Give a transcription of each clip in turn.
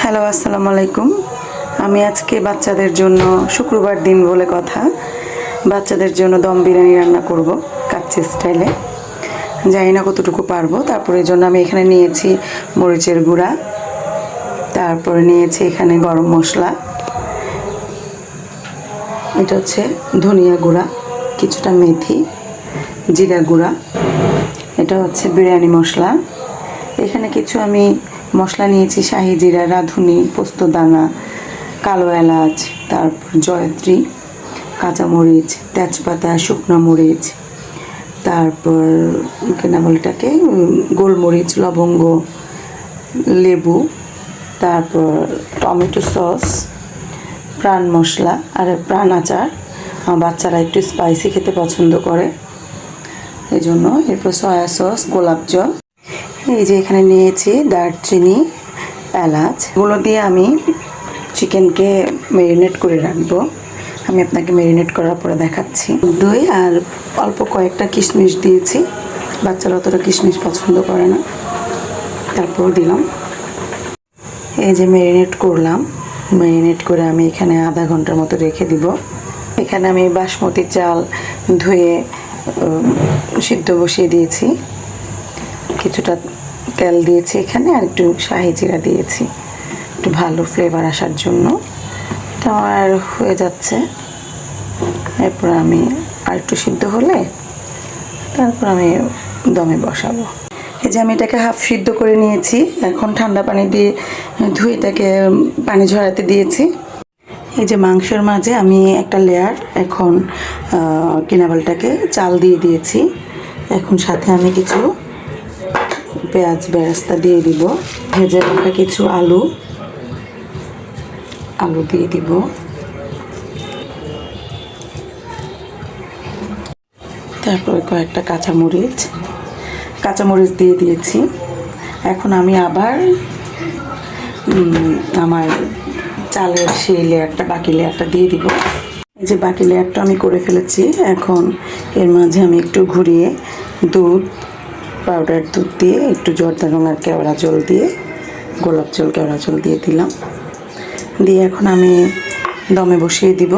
Hello, আসসালামু আলাইকুম। আমি আজকে বাচ্চাদের জন্য শুক্রবার দিন বলে কথা, বাচ্চাদের জন্য দম বিরিয়ানি রান্না করব কাচ্চি স্টাইলে। জানি না কতটুকু পারবো। তারপরে এই জন্য আমি এখানে নিয়েছি মরিচের গুঁড়া, তারপরে নিয়েছি এখানে গরম মশলা, এটা হচ্ছে ধনিয়া গুঁড়া, কিছুটা মেথি, জিরা গুঁড়া, এটা হচ্ছে বিরিয়ানি মশলা। এখানে কিছু আমি মশলা নিয়েছি, শাহি জিরা, রাঁধুনি, পোস্তদানা, কালো এলাচ, তারপর জয়ত্রী, কাঁচামরিচ, তেজপাতা, শুকনো মরিচ, তারপর কেনা বলিটাকে গোলমরিচ, লবঙ্গ, লেবু, তারপর টমেটো সস, প্রাণ মশলা আর প্রাণ আচার। আমার বাচ্চারা একটু স্পাইসি খেতে পছন্দ করে, এই জন্য। এরপর সয়া সস, গোলাপ জল। এই যে এখানে নিয়েছি দারচিনি, এলাচ, এগুলো দিয়ে আমি চিকেনকে ম্যারিনেট করে রাখবো। আমি আপনাকে ম্যারিনেট করার পরে দেখাচ্ছি। দই আর অল্প কয়েকটা কিশমিশ দিয়েছি, বাচ্চারা অতটা কিশমিশ পছন্দ করে না, তারপর দিলাম। এই যে ম্যারিনেট করলাম, ম্যারিনেট করে আমি এখানে আধা ঘন্টার মতো রেখে দিব। এখানে আমি বাসমতি চাল ধুয়ে সিদ্ধ বসিয়ে দিয়েছি, কিছুটা তেল দিয়েছি এখানে, আর একটু শাহি জিরা দিয়েছি একটু ভালো ফ্লেভার আসার জন্য। এটা আমার হয়ে যাচ্ছে। এরপর আমি আর একটু সিদ্ধ হলে তারপর আমি দমে বসাবো। এই যে আমি এটাকে হাফ সিদ্ধ করে নিয়েছি, এখন ঠান্ডা পানি দিয়ে ধুয়ে এটাকে পানি ঝরাতে দিয়েছি। এই যে মাংসের মাঝে আমি একটা লেয়ার এখন কিনাবালটাকে চাল দিয়ে দিয়েছি। এখন সাথে আমি কিছু পেঁয়াজ বেরেস্তা দিয়ে দিব, ভেজে রাখা কিছু আলু দিয়ে দিব, তারপরে কয়েকটা কাঁচামরিচ দিয়ে দিয়েছি। এখন আমি আবার আমার চালের সেই লেয়ারটা, বাকি লেয়ারটা দিয়ে দিব। এই যে বাকি লেয়ারটা আমি করে ফেলেছি। এখন এর মাঝে আমি একটু ঘুরিয়ে পাউডার দুধ দিয়ে, একটু জর্দা রঙের কেওড়া জল দিয়ে, গোলাপ জল, কেওড়া জল দিয়ে দিলাম। দিয়ে এখন আমি দমে বসিয়ে দিব।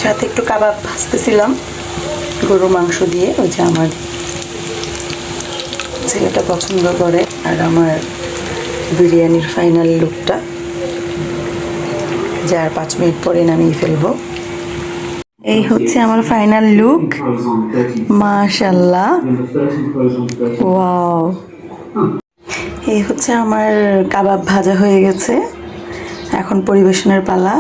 সাথে একটু কাবাব ভাজতেছিলাম গরুর মাংস দিয়ে, ওই যে আমার ছেলেটা পছন্দ করে। আর আমার বিরিয়ানির ফাইনাল লুকটা, যে আর 5 মিনিট পরে নামিয়ে ফেলবো। এই হচ্ছে আমার ফাইনাল লুক, মাশাআল্লাহ, ওয়াও। এই হচ্ছে আমার কাবাব ভাজা হয়ে গেছে, এখন পরিবেশনের পালা।